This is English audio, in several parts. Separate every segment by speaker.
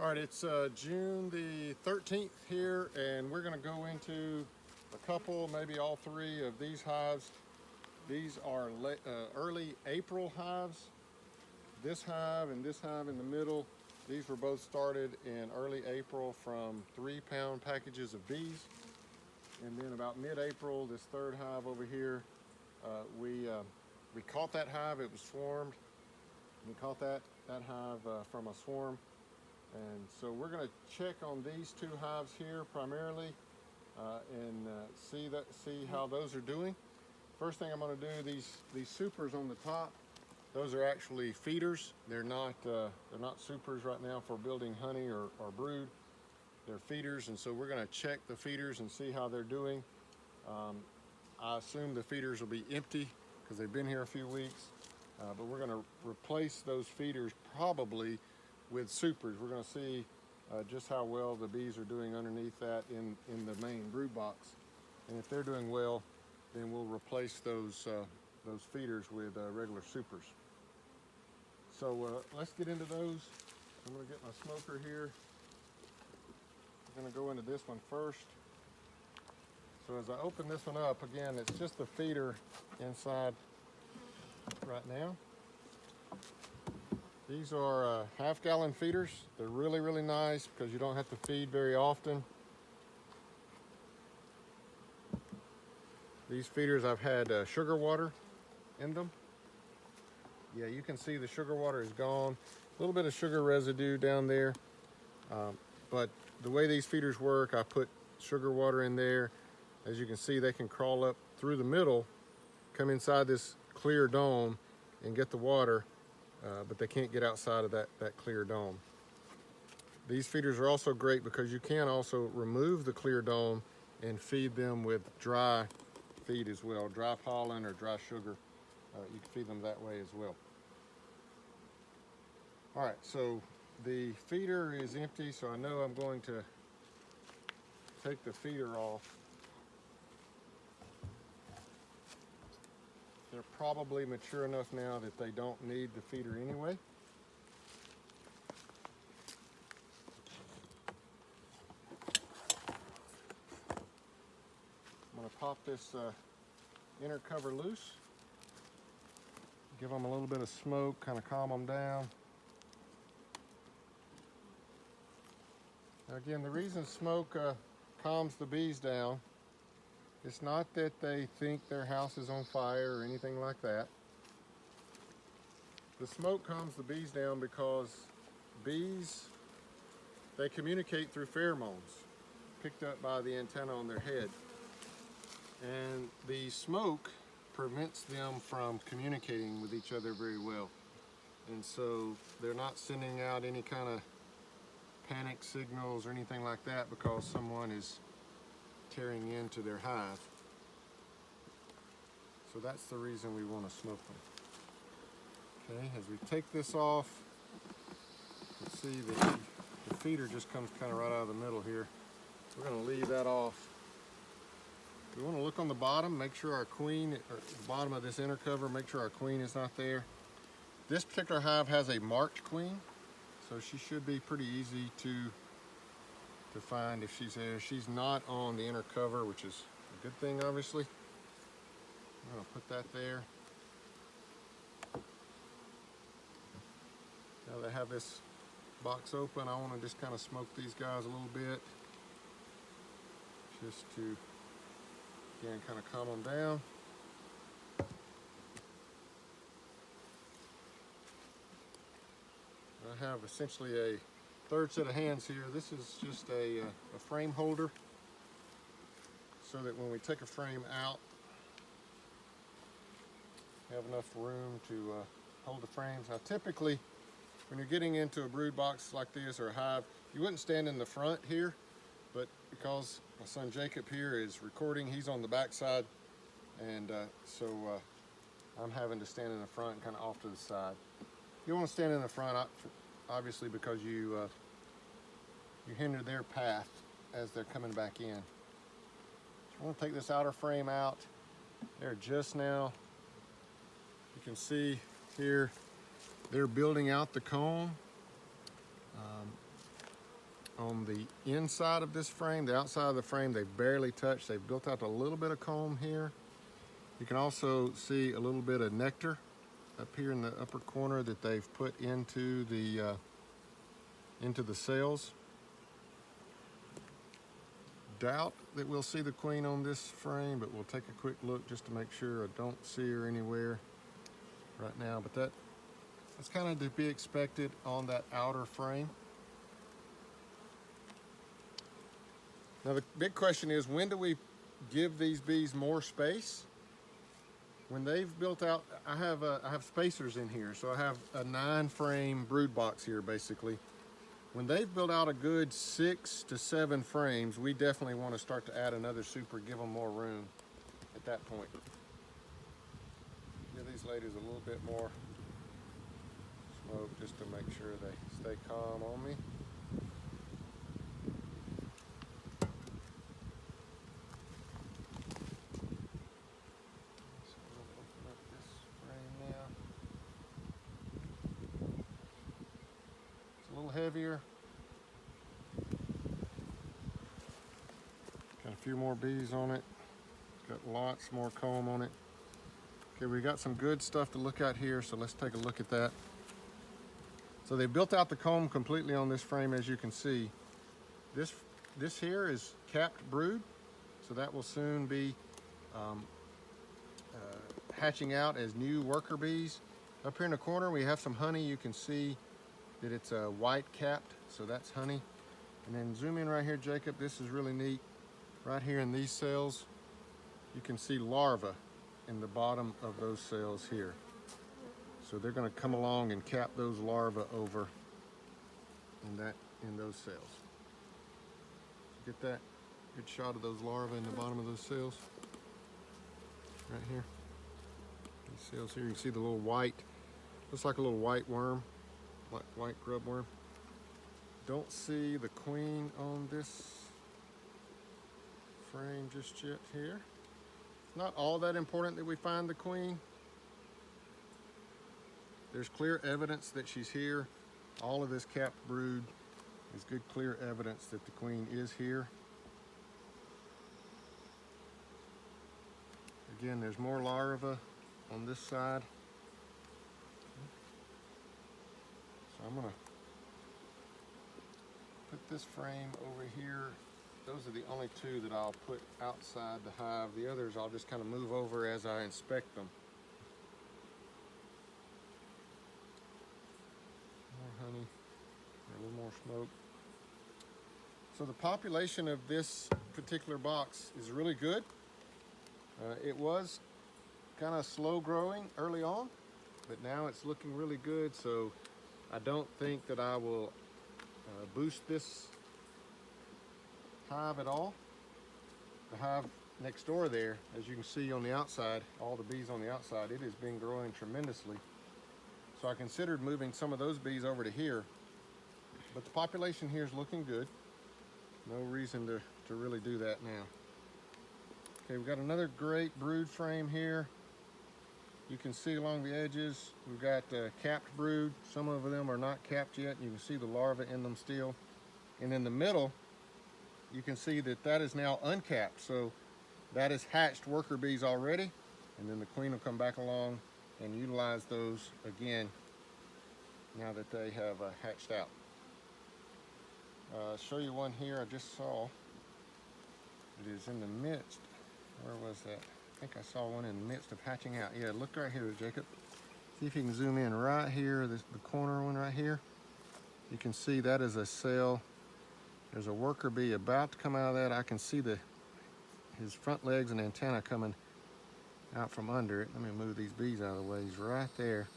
Speaker 1: All right, it's June the 13th here, and we're going to go into a couple, maybe all three of these hives. These are early April hives. This hive and this hive in the middle, these were both started in early April from 3-pound packages of bees. And then about mid-April, this third hive over here, we caught that hive. It was swarmed. We caught that hive from a swarm. And so we're going to check on these two hives here primarily and see how those are doing. First thing I'm going to do, these supers on the top, those are actually feeders. They're not supers right now for building honey or brood. They're feeders, and so we're going to check the feeders and see how they're doing. I assume the feeders will be empty because they've been here a few weeks, but we're going to replace those feeders probably with supers. We're going to see just how well the bees are doing underneath that in the main brood box. And if they're doing well, then we'll replace those feeders with regular supers. So let's get into those. I'm going to get my smoker here. I'm going to go into this one first. So as I open this one up, again, it's just the feeder inside right now. These are half-gallon feeders. They're really, really nice because you don't have to feed very often. These feeders, I've had sugar water in them. Yeah, you can see the sugar water is gone. A little bit of sugar residue down there. But the way these feeders work, I put sugar water in there. As you can see, they can crawl up through the middle, come inside this clear dome and get the water, but they can't get outside of that clear dome. These feeders are also great because you can also remove the clear dome and feed them with dry feed as well, dry pollen or dry sugar. You can feed them that way as well. All right, so the feeder is empty, so I know I'm going to take the feeder off. They're probably mature enough now that they don't need the feeder anyway. I'm going to pop this inner cover loose, give them a little bit of smoke, kind of calm them down. Now again, the reason smoke calms the bees down, it's not that they think their house is on fire or anything like that. The smoke calms the bees down because bees, they communicate through pheromones picked up by the antenna on their head. And the smoke prevents them from communicating with each other very well. And so they're not sending out any kind of panic signals or anything like that because someone is tearing into their hive. So that's the reason we want to smoke them. Okay, as we take this off, you can see the feeder just comes kind of right out of the middle here. We're going to leave that off. We want to look on the bottom, make sure our queen, or the bottom of this inner cover, make sure our queen is not there. This particular hive has a marked queen, so she should be pretty easy to find if she's there. She's not on the inner cover, which is a good thing, obviously. I'm going to put that there. Now that I have this box open, I want to just kind of smoke these guys a little bit, just to, again, kind of calm them down. I have essentially a third set of hands here. This is just a frame holder so that when we take a frame out, we have enough room to hold the frames. Now typically, when you're getting into a brood box like this or a hive, you wouldn't stand in the front here, but because my son Jacob here is recording, he's on the back side, and so I'm having to stand in the front and kind of off to the side. You want to stand in the front, obviously, because you hinder their path as they're coming back in. So I want to take this outer frame out. They're just now, you can see here, they're building out the comb. on the inside of this frame. The outside of the frame they've barely touched. They've built out a little bit of comb here. You can also see a little bit of nectar up here in the upper corner that they've put into the cells. Doubt that we'll see the queen on this frame, but we'll take a quick look just to make sure. I don't see her anywhere right now, but that's kind of to be expected on that outer frame. Now the big question is, when do we give these bees more space? When they've built out, I have spacers in here, so I have a 9-frame brood box here basically. When they've built out a good 6 to 7 frames, we definitely want to start to add another super, give them more room at that point. Give these ladies a little bit more smoke just to make sure they stay calm on me. So we'll open up this frame now. It's a little heavier. Got a few more bees on it. Got lots more comb on it. Okay, we got some good stuff to look at here, so let's take a look at that. So they built out the comb completely on this frame, as you can see. This here is capped brood, so that will soon be hatching out as new worker bees. Up here in the corner we have some honey. You can see that it's white capped, so that's honey. And then zoom in right here, Jacob. This is really neat. Right here in these cells, you can see larvae in the bottom of those cells here. So they're going to come along and cap those larvae over in those cells. Get that good shot of those larvae in the bottom of those cells. Right here. These cells here, you can see the little white, looks like a little white worm, white grub worm. Don't see the queen on this frame just yet here. It's not all that important that we find the queen. There's clear evidence that she's here. All of this capped brood is good, clear evidence that the queen is here. Again, there's more larvae on this side. So I'm gonna put this frame over here. Those are the only 2 that I'll put outside the hive. The others I'll just kind of move over as I inspect them. More honey, a little more smoke. So the population of this particular box is really good. It was kind of slow growing early on, but now it's looking really good. So I don't think that I will boost this hive at all. The hive next door there, as you can see on the outside, all the bees on the outside, it has been growing tremendously. So I considered moving some of those bees over to here, but the population here is looking good. No reason to really do that now. Okay, we've got another great brood frame here. You can see along the edges, we've got capped brood. Some of them are not capped yet. You can see the larvae in them still. And in the middle, you can see that is now uncapped. So that is hatched worker bees already. And then the queen will come back along and utilize those again now that they have hatched out. Show you one here I just saw. It is in the midst. Where was that? I think I saw one in the midst of hatching out. Yeah, look right here, Jacob. See if you can zoom in right here, the corner one right here. You can see that is a cell. There's a worker bee about to come out of that. I can see his front legs and antenna coming out from under it. Let me move these bees out of the way. He's right there.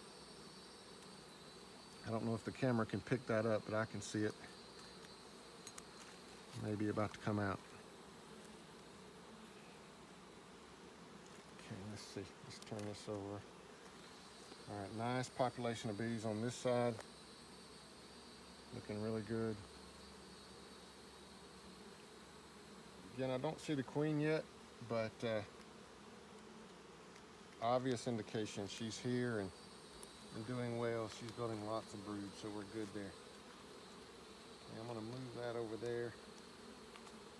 Speaker 1: I don't know if the camera can pick that up, but I can see it. Maybe about to come out. Okay, let's see. Let's turn this over. All right, nice population of bees on this side. Looking really good. Again, I don't see the queen yet, but obvious indication she's here and doing well. She's building lots of brood, so we're good there. I'm going to move that over there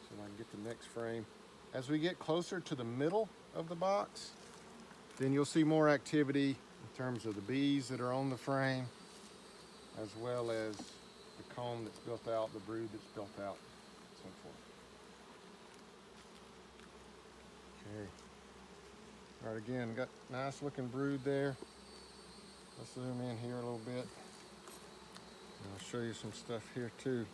Speaker 1: so I can get the next frame. As we get closer to the middle of the box, then you'll see more activity in terms of the bees that are on the frame, as well as the comb that's built out, the brood that's built out, and so forth. Okay. All right, again, got nice looking brood there. Let's zoom in here a little bit. And I'll show you some stuff here too.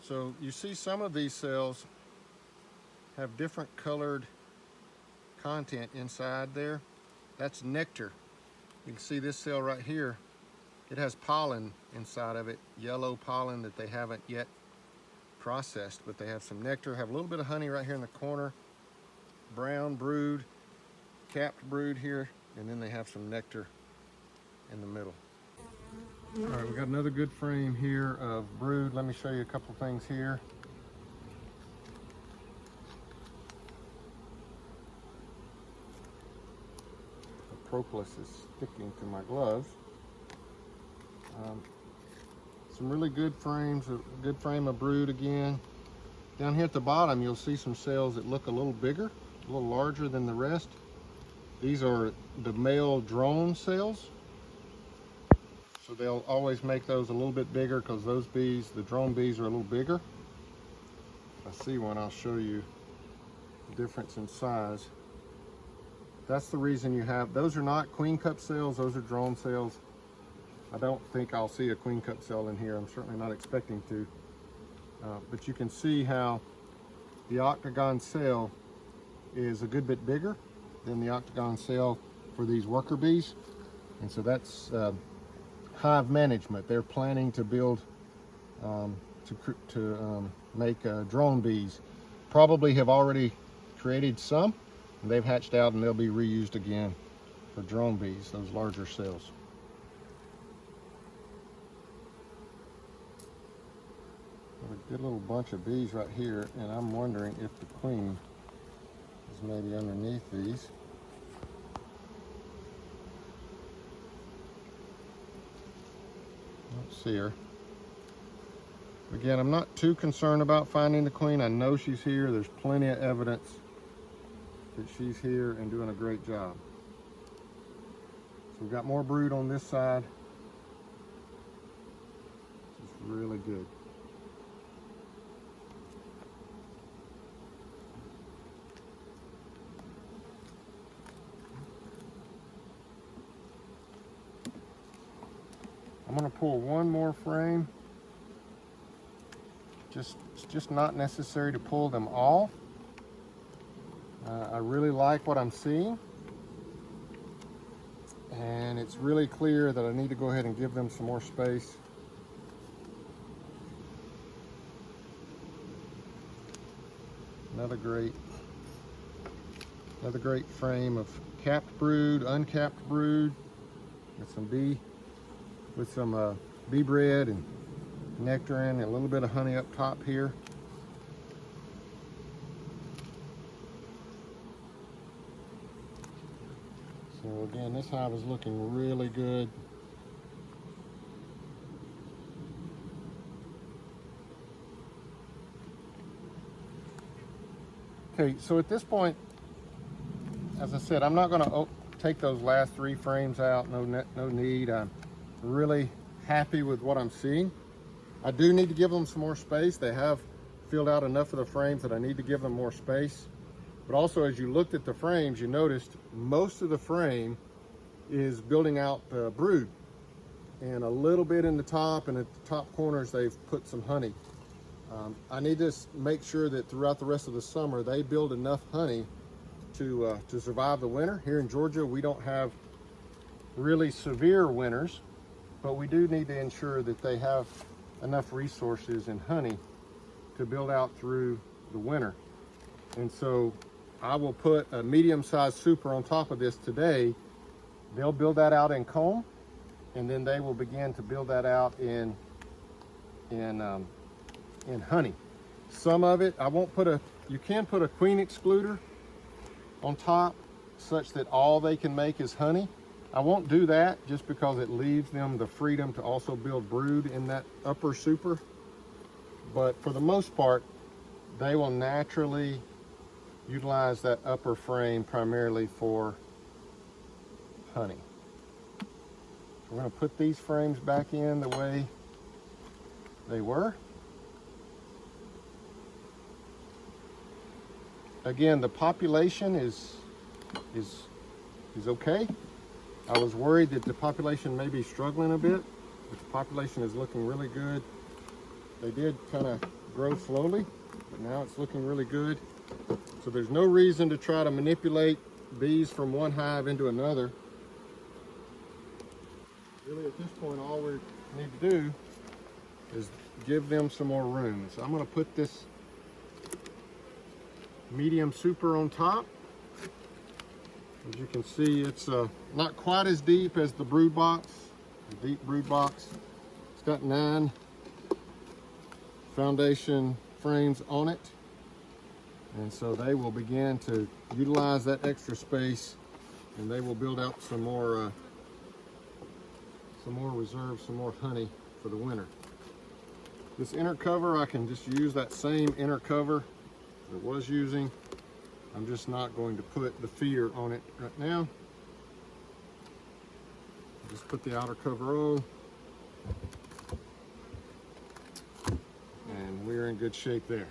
Speaker 1: So you see some of these cells have different colored content inside there. That's nectar. You can see this cell right here. It has pollen inside of it, yellow pollen that they haven't yet processed, but they have some nectar, have a little bit of honey right here in the corner, brown brood, capped brood here, and then they have some nectar in the middle. All right, we got another good frame here of brood. Let me show you a couple things here. The propolis is sticking to my gloves. Some really good frames, a good frame of brood again. Down here at the bottom, you'll see some cells that look a little bigger, a little larger than the rest. These are the male drone cells. So they'll always make those a little bit bigger because those bees, the drone bees, are a little bigger. If I see one, I'll show you the difference in size. That's the reason you have, those are not queen cup cells, those are drone cells. I don't think I'll see a queen cup cell in here. I'm certainly not expecting to. But you can see how the octagon cell is a good bit bigger than the octagon cell for these worker bees. And so that's hive management. They're planning to build, to make drone bees. Probably have already created some, and they've hatched out and they'll be reused again for drone bees, those larger cells. A good little bunch of bees right here, and I'm wondering if the queen is maybe underneath these. I don't see her. Again, I'm not too concerned about finding the queen. I know she's here. There's plenty of evidence that she's here and doing a great job. So we've got more brood on this side. This is really good. I'm going to pull one more frame. It's just not necessary to pull them all. I really like what I'm seeing. And it's really clear that I need to go ahead and give them some more space. Another great frame of capped brood, uncapped brood, with some bee bread and nectar and a little bit of honey up top here. So again, this hive is looking really good. Okay, so at this point, as I said, I'm not going to take those last 3 frames out. No need. I'm really happy with what I'm seeing. I do need to give them some more space. They have filled out enough of the frames that I need to give them more space. But also, as you looked at the frames, you noticed most of the frame is building out brood, and a little bit in the top, and at the top corners they've put some honey. I need to make sure that throughout the rest of the summer they build enough honey to survive the winter. Here in Georgia, we don't have really severe winters, but we do need to ensure that they have enough resources in honey to build out through the winter. And so I will put a medium-sized super on top of this today. They'll build that out in comb, and then they will begin to build that out in honey. Some of it, I won't put you can put a queen excluder on top such that all they can make is honey. I won't do that just because it leaves them the freedom to also build brood in that upper super. But for the most part, they will naturally utilize that upper frame primarily for honey. We're going to put these frames back in the way they were. Again, the population is okay. I was worried that the population may be struggling a bit, but the population is looking really good. They did kind of grow slowly, but now it's looking really good. So there's no reason to try to manipulate bees from one hive into another. Really, at this point, all we need to do is give them some more room. So I'm going to put this medium super on top. As you can see, it's not quite as deep as the brood box, the deep brood box. It's got 9 foundation frames on it. And so they will begin to utilize that extra space, and they will build out some more reserves, some more honey for the winter. This inner cover, I can just use that same inner cover that I was using. I'm just not going to put the feeder on it right now. Just put the outer cover on, and we're in good shape there.